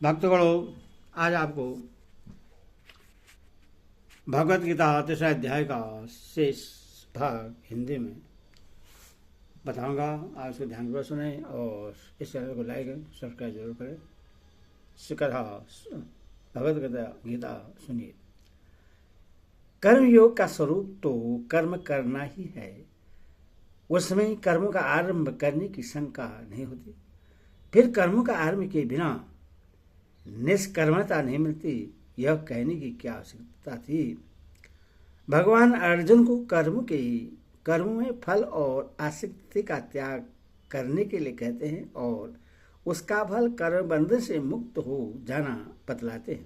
भक्तगणों, आज आपको भगवत गीता तीसरा अध्याय का शेष भाग हिंदी में बताऊंगा। आप उसको ध्यानपूर्वक सुने और इस चैनल को लाइक सब्सक्राइब जरूर करें। कथा भगवत गीता सुनिए। कर्म योग का स्वरूप तो कर्म करना ही है। उसमें कर्मों का आरंभ करने की शंका नहीं होती। फिर कर्मों का आरंभ के बिना निष्कर्मता नहीं मिलती, यह कहने की क्या आवश्यकता थी। भगवान अर्जुन को कर्मों में फल और आसक्ति का त्याग करने के लिए कहते हैं और उसका फल कर्म बंधन से मुक्त हो जाना बतलाते हैं।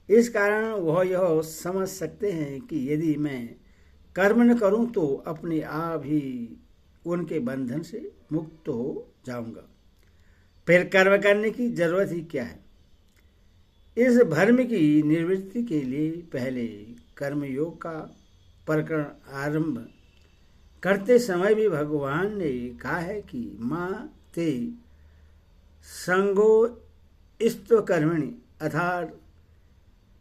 इस कारण वह यह समझ सकते हैं कि यदि मैं कर्म न करूं तो अपने आप ही उनके बंधन से मुक्त हो जाऊंगा। फिर कर्म करने की जरूरत ही क्या है। इस भ्रम की निवृत्ति के लिए पहले कर्मयोग का प्रकरण आरंभ करते समय भी भगवान ने कहा है कि मां ते संगो इस्तो कर्मणि, अर्थात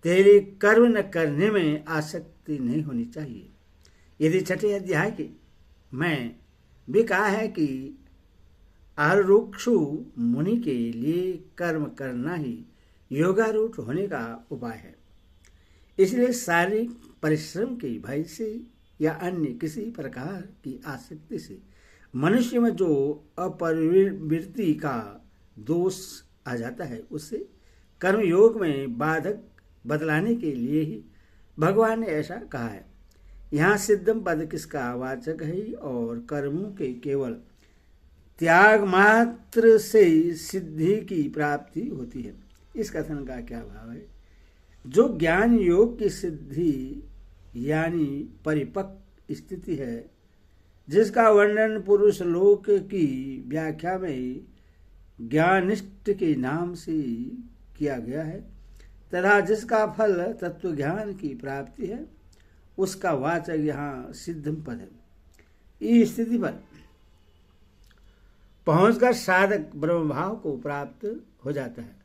तेरे कर्म न करने में आसक्ति नहीं होनी चाहिए। यदि छठे अध्याय के में भी कहा है कि आरुक्षु मुनि के लिए कर्म करना ही योगारूढ़ होने का उपाय है। इसलिए शारीरिक परिश्रम के भय से या अन्य किसी प्रकार की आसक्ति से मनुष्य में जो अपरिवृत्ति का दोष आ जाता है, उससे कर्मयोग में बाधक बतलाने के लिए ही भगवान ने ऐसा कहा है। यहाँ सिद्धम पद किसका वाचक है और कर्मों के केवल त्याग मात्र से सिद्धि की प्राप्ति होती है। इस कथन का क्या भाव है। जो ज्ञान योग की सिद्धि यानी परिपक्व स्थिति है, जिसका वर्णन पुरुष लोक की व्याख्या में ज्ञानिष्ठ के नाम से किया गया है तथा जिसका फल तत्व ज्ञान की प्राप्ति है, उसका वाचक यहाँ सिद्धम पद है। इस स्थिति पर पहुंचकर साधक ब्रह्म भाव को प्राप्त हो जाता है।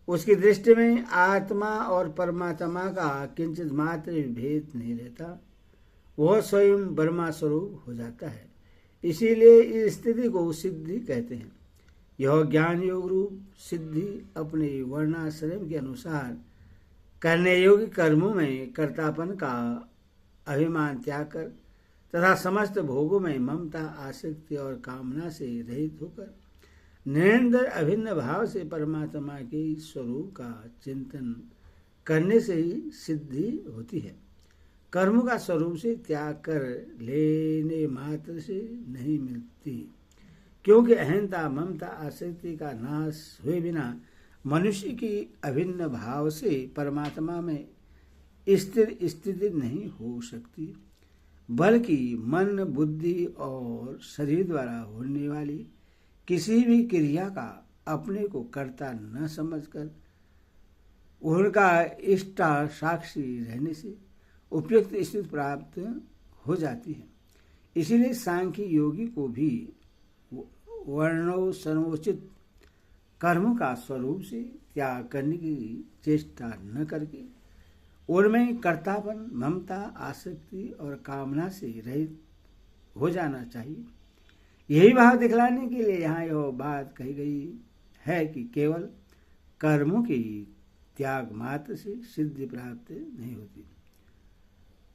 उसकी दृष्टि में आत्मा और परमात्मा का किंचित मात्र भेद नहीं रहता, वह स्वयं ब्रह्मा स्वरूप हो जाता है। इसीलिए इस स्थिति को सिद्धि कहते हैं। यह ज्ञान योग रूप सिद्धि अपने वर्णाश्रम के अनुसार करने योग्य कर्मों में कर्तापन का अभिमान त्याग कर तथा समस्त भोगों में ममता, आसक्ति और कामना से रहित होकर निरंतर अभिन्न भाव से परमात्मा के स्वरूप का चिंतन करने से ही सिद्धि होती है। कर्मों का स्वरूप से त्याग कर लेने मात्र से नहीं मिलती, क्योंकि अहंता, ममता, आसक्ति का नाश हुए बिना मनुष्य की अभिन्न भाव से परमात्मा में स्थिर स्थिति नहीं हो सकती, बल्कि मन, बुद्धि और शरीर द्वारा होने वाली किसी भी क्रिया का अपने को कर्ता न समझकर उनका इष्टा साक्षी रहने से उपयुक्त स्थिति प्राप्त हो जाती है। इसीलिए सांख्य योगी को भी वर्णो सर्वोचित कर्म का स्वरूप से त्याग करने की चेष्टा न करके उनमें कर्तापन, ममता, आसक्ति और कामना से रहित हो जाना चाहिए। यही भाव दिखलाने के लिए यहाँ यह बात कही गई है कि केवल कर्मों की त्याग मात्र से सिद्धि प्राप्त नहीं होती।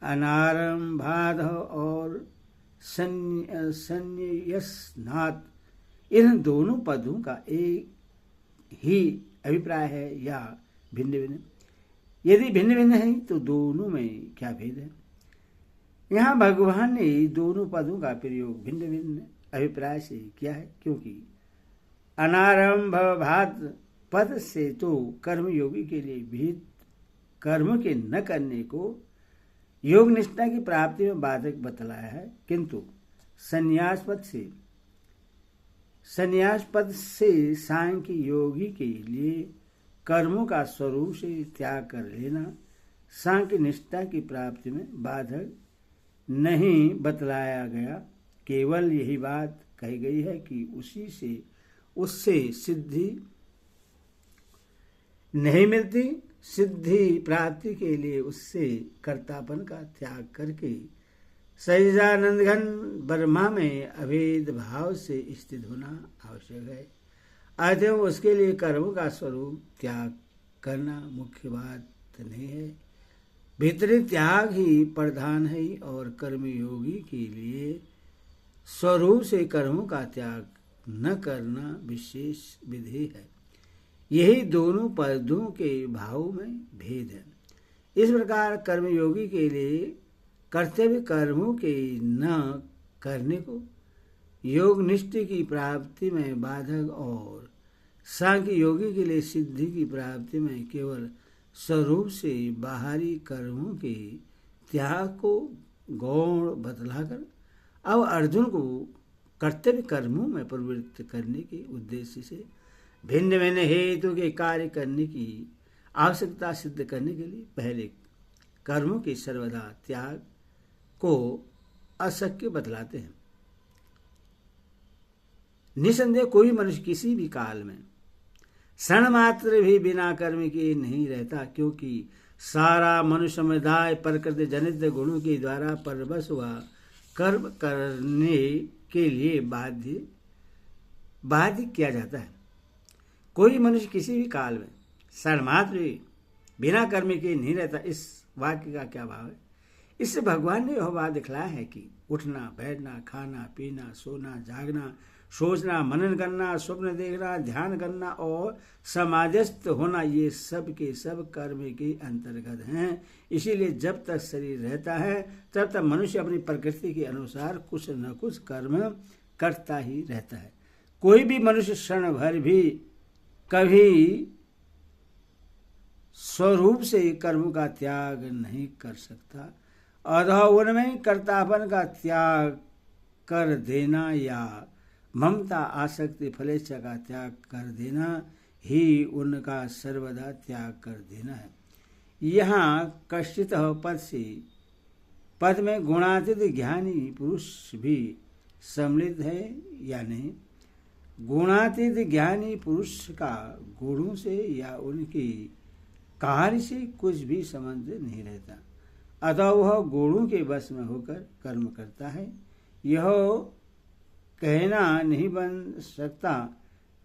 अनारंभाद और संन्यसनात्, इन दोनों पदों का एक ही अभिप्राय है या भिन्न भिन्न। यदि भिन्न भिन्न है तो दोनों में क्या भेद है। यहाँ भगवान ने दोनों पदों का प्रयोग भिन्न भिन्न अभिप्राय से किया है, क्योंकि अनारंभ भात पद से तो कर्म योगी के लिए विहित कर्म के न करने को योग निष्ठा की प्राप्ति में बाधक बतलाया है, किंतु संन्यास पद से सांख्य योगी के लिए कर्मों का स्वरूप से त्याग कर लेना सांख्य निष्ठा की प्राप्ति में बाधक नहीं बतलाया गया। केवल यही बात कही गई है कि उससे सिद्धि नहीं मिलती। सिद्धि प्राप्ति के लिए उससे कर्तापन का त्याग करके सच्चिदानंद घन ब्रह्मा में अभेद भाव से स्थित होना आवश्यक है। अतः उसके लिए कर्म का स्वरूप त्याग करना मुख्य बात नहीं है, भीतरी त्याग ही प्रधान है। और कर्मयोगी के लिए स्वरूप से कर्मों का त्याग न करना विशेष विधि है। यही दोनों पदों के भाव में भेद है। इस प्रकार कर्मयोगी के लिए कर्तव्य कर्मों के न करने को योग निष्ठि की प्राप्ति में बाधक और सांख्य योगी के लिए सिद्धि की प्राप्ति में केवल स्वरूप से बाहरी कर्मों के त्याग को गौण बतलाकर अब अर्जुन को कर्तव्य कर्मों में प्रवृत्त करने के उद्देश्य से भिन्न भिन्न हेतु के कार्य करने की आवश्यकता सिद्ध करने के लिए पहले कर्मों के सर्वदा त्याग को अशक्य बतलाते हैं। निसंदेह कोई मनुष्य किसी भी काल में क्षण मात्र भी बिना कर्म के नहीं रहता, क्योंकि सारा मनुष्य समुदाय प्रकृति जनित गुणों के द्वारा परवश हुआ कर्म करने के लिए बाध्य किया जाता है। कोई मनुष्य किसी भी काल में क्षण मात्र भी बिना कर्म के नहीं रहता। इस वाक्य का क्या भाव है? इससे भगवान ने यह बात दिखलाया है कि उठना बैठना, खाना पीना, सोना जागना, सोचना मनन करना, स्वप्न देखना, ध्यान करना और समाधिस्थ होना, ये सब के सब कर्म के अंतर्गत हैं। इसीलिए जब तक शरीर रहता है तब तक मनुष्य अपनी प्रकृति के अनुसार कुछ न कुछ कर्म करता ही रहता है। कोई भी मनुष्य क्षण भर भी कभी स्वरूप से कर्म का त्याग नहीं कर सकता। अतः उनमें कर्तापन का त्याग कर देना या ममता आसक्ति फलेच्छा का त्याग कर देना ही उनका सर्वदा त्याग कर देना है। यहाँ कश्चित पद में गुणातीत ज्ञानी पुरुष भी सम्मिलित है या नहीं? गुणातीत ज्ञानी पुरुष का गुणों से या उनकी कार्य से कुछ भी संबंध नहीं रहता, अतः वह गुणों के वश में होकर कर्म करता है। यह कहना नहीं बन सकता।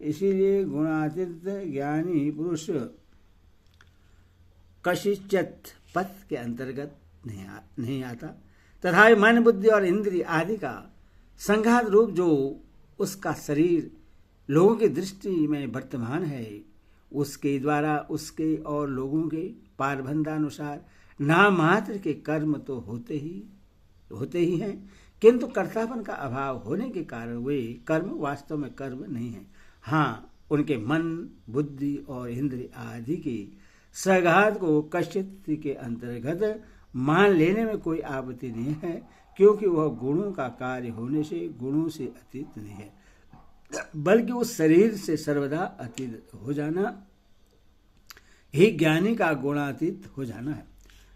इसीलिए गुणातीत ज्ञानी पुरुष कशिचित पद के अंतर्गत नहीं आता। तथा मन बुद्धि और इंद्रिय आदि का संघात रूप जो उसका शरीर लोगों की दृष्टि में वर्तमान है, उसके द्वारा उसके और लोगों के पारबंधानुसार नाम मात्र के कर्म तो होते ही हैं, किंतु कर्तापन का अभाव होने के कारण वे कर्म वास्तव में कर्म नहीं है। हाँ, उनके मन बुद्धि और इंद्रिय आदि के संघात को कश्चित के अंतर्गत मान लेने में कोई आपत्ति नहीं है, क्योंकि वह गुणों का कार्य होने से गुणों से अतीत नहीं है, बल्कि उस शरीर से सर्वदा अतीत हो जाना ही ज्ञानी का गुणातीत हो जाना है।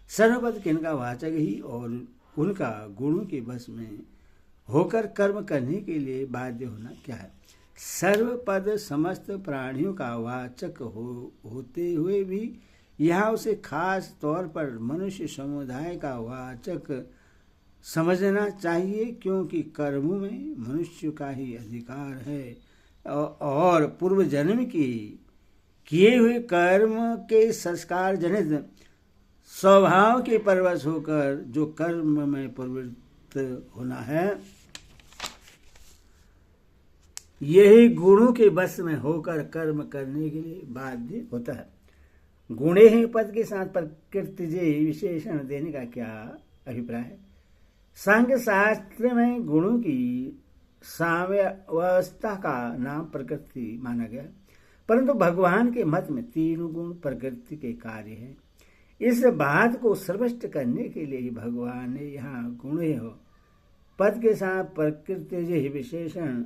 सर्वपद किनका वाचक ही और उनका गुणों के बस में होकर कर्म करने के लिए बाध्य होना क्या है? सर्वपद समस्त प्राणियों का वाचक होते हुए भी यहाँ उसे खास तौर पर मनुष्य समुदाय का वाचक समझना चाहिए, क्योंकि कर्मों में मनुष्य का ही अधिकार है और पूर्व जन्म की किए हुए कर्म के संस्कार जनित स्वभाव के परवश होकर जो कर्म में प्रवृत्त होना है, यही गुणों के बस में होकर कर्म करने के लिए बाध्य होता है। गुणे ही पद के साथ प्रकृति विशेषण देने का क्या अभिप्राय है? सांख्य शास्त्र में गुणों की साम्यावस्था का नाम प्रकृति माना गया, परंतु भगवान के मत में तीनों गुण प्रकृति के कार्य हैं। इस बात को स्पष्ट करने के लिए ही भगवान ने यहाँ गुणे हो पद के साथ प्रकृति विशेषण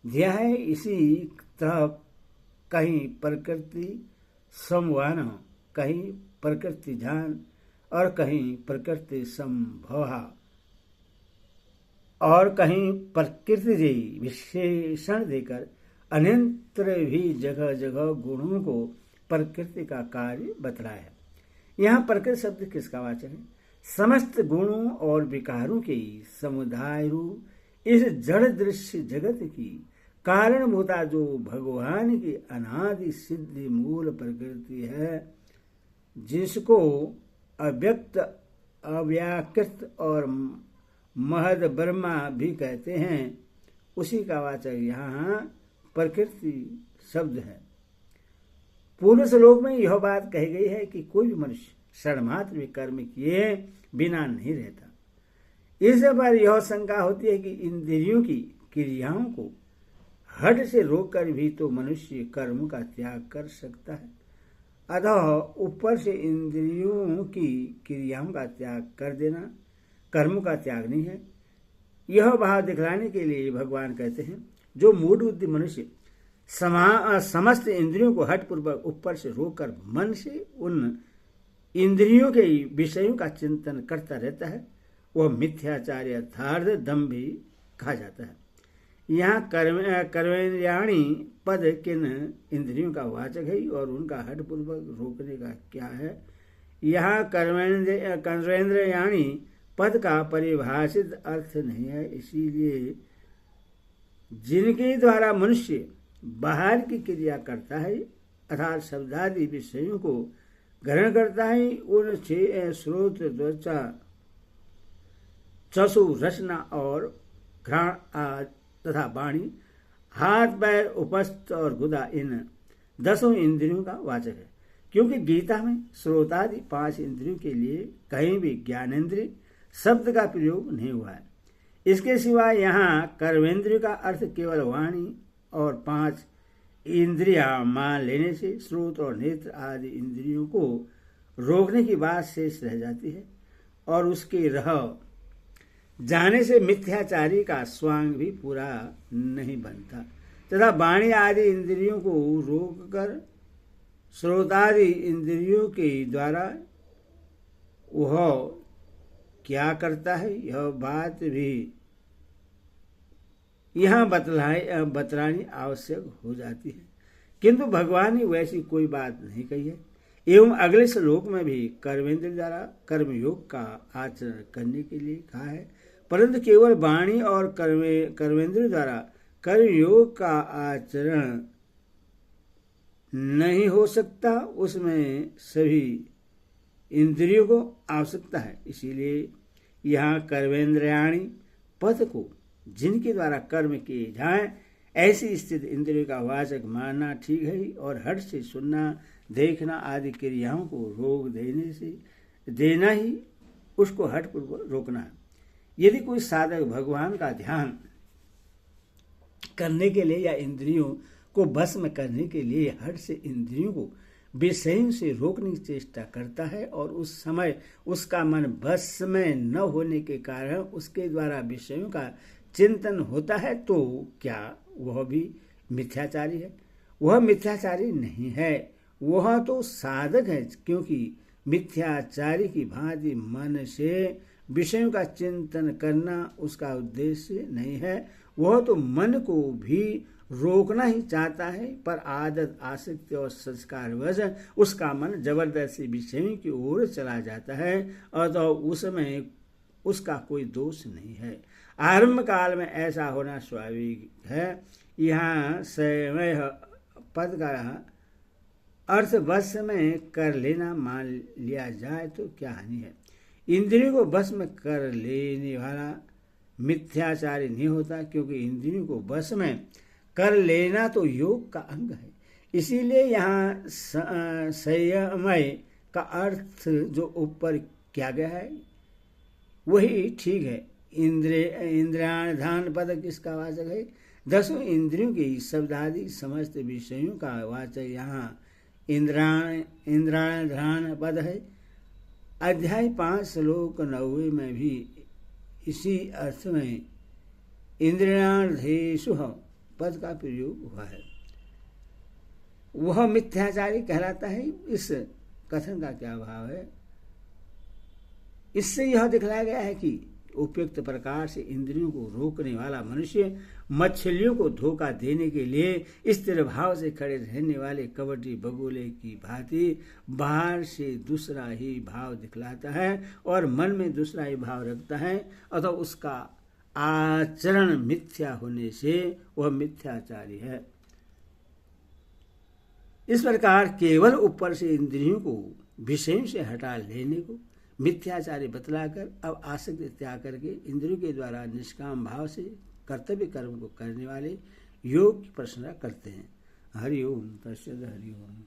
दिया है। इसी तरह कहीं प्रकृति समवान, कहीं प्रकृति ध्यान और कहीं प्रकृति संभव और कहीं प्रकृति विशेषण देकर अन्यत्र भी जगह जगह गुणों को प्रकृति का कार्य बतलाया है। यहाँ प्रकृति शब्द किसका वाचक है? समस्त गुणों और विकारों के समुदाय रूप इस जड़ दृश्य जगत की कारणभूता जो भगवान की अनादि सिद्ध मूल प्रकृति है, जिसको अव्यक्त, अव्याकृत और महद ब्रह्मा भी कहते हैं, उसी का वाचक यहाँ प्रकृति शब्द है। पूर्व श्लोक में यह बात कही गई है कि कोई भी मनुष्य क्षणमात्र भी कर्म किए बिना नहीं रहता। इस पर यह शंका होती है कि इंद्रियों की क्रियाओं को हठ से रोककर भी तो मनुष्य कर्म का त्याग कर सकता है, अतः ऊपर से इंद्रियों की क्रियाओं का त्याग कर देना कर्म का त्याग नहीं है। यह भाव दिखलाने के लिए भगवान कहते हैं, जो मूढ़ बुद्धि मनुष्य समस्त इंद्रियों को हठपूर्वक ऊपर से रोककर मन से उन इंद्रियों के विषयों का चिंतन करता रहता है, वह मिथ्याचार्य अर्थात दंभी कहा जाता है। यहाँ कर्मेन्द्रियाणि पद किन इंद्रियों का वाचक है और उनका हठपूर्वक रोकने का क्या है? यहाँ कर्मेन्द्रियाणि पद का परिभाषित अर्थ नहीं है, इसीलिए जिनके द्वारा मनुष्य बाहर की क्रिया करता है अर्थात शब्दादि विषयों को ग्रहण करता है, उन श्रोत, त्वचा, चक्षु, रसना और घ्राण तथा वाणी, हाथ, पैर, उपस्थ और गुदा इन 10 इंद्रियों का वाचक है। क्योंकि गीता में श्रोतादि 5 इंद्रियों के लिए कहीं भी ज्ञानेन्द्रिय शब्द का प्रयोग नहीं हुआ है। इसके सिवा यहाँ कर्मेंद्रिय का अर्थ केवल वाणी और 5 इंद्रियां मान लेने से श्रोत और नेत्र आदि इंद्रियों को रोकने की बात शेष रह जाती है और उसके रह जाने से मिथ्याचारी का स्वांग भी पूरा नहीं बनता तथा वाणी आदि इंद्रियों को रोककर श्रोतादि इंद्रियों के द्वारा वह क्या करता है, यह बात भी यहाँ बतलानी आवश्यक हो जाती है। किंतु भगवान ने वैसी कोई बात नहीं कही है। एवं अगले श्लोक में भी कर्मेंद्र द्वारा कर्मयोग का आचरण करने के लिए कहा है, परंतु केवल वाणी और कर्मेंद्र द्वारा कर्मयोग का आचरण नहीं हो सकता, उसमें सभी इंद्रियों को आवश्यकता है। इसीलिए यहाँ कर्मेंद्रियाणि पद को जिनके द्वारा कर्म किए जाएं ऐसी स्थिति इंद्रियों का वाचक मानना ठीक है और हट से सुनना, देखना आदि क्रियाओं को रोक देना ही उसको हठपूर्वक रोकना है। यदि कोई साधक भगवान का ध्यान करने के लिए या इंद्रियों को बस में करने के लिए हट से इंद्रियों को विषयों से रोकने की चेष्टा करता है और उस समय उसका मन बस में न होने के कारण उसके द्वारा विषयों का चिंतन होता है, तो क्या वह भी मिथ्याचारी है? वह मिथ्याचारी नहीं है, वह तो साधक है, क्योंकि मिथ्याचारी की भांति मन से विषयों का चिंतन करना उसका उद्देश्य नहीं है। वह तो मन को भी रोकना ही चाहता है, पर आदत, आसक्ति और संस्कारवश उसका मन जबरदस्ती विषयों की ओर चला जाता है और तो उसमें उसका कोई दोष नहीं है। आरंभ काल में ऐसा होना स्वाभाविक है। यहाँ समय पद का अर्थ वश में कर लेना मान लिया जाए तो क्या हानि है? इंद्रियों को वश में कर लेने वाला मिथ्याचारी नहीं होता, क्योंकि इंद्रियों को वश में कर लेना तो योग का अंग है। इसीलिए यहाँ संयमय का अर्थ जो ऊपर किया गया है वही ठीक है। इंद्रियाधान पद किसका वाचक है? 10 इंद्रियों की शब्दादि समस्त विषयों का वाचक यहाँ इंद्रियाधान पद है। अध्याय 5 श्लोक 9 में भी इसी अर्थ में इंद्रियार्थेषु पद का प्रयोग हुआ है। वह मिथ्याचारी कहलाता है। इस कथन का क्या भाव है? इससे यह दिखलाया गया है कि उपयुक्त प्रकार से इंद्रियों को रोकने वाला मनुष्य मछलियों को धोखा देने के लिए स्थिर भाव से खड़े रहने वाले कबड्डी बगुले की भांति बाहर से दूसरा ही भाव दिखलाता है और मन में दूसरा ही भाव रखता है, अतः उसका आचरण मिथ्या होने से वह मिथ्याचारी है। इस प्रकार केवल ऊपर से इंद्रियों को विषयों से हटा लेने को मिथ्याचारी बतलाकर अब आसक्ति त्याग करके इंद्रियों के द्वारा निष्काम भाव से कर्तव्य कर्म को करने वाले योग की प्रशंसा करते हैं। हरि ओम तत्सत। हरि ओम।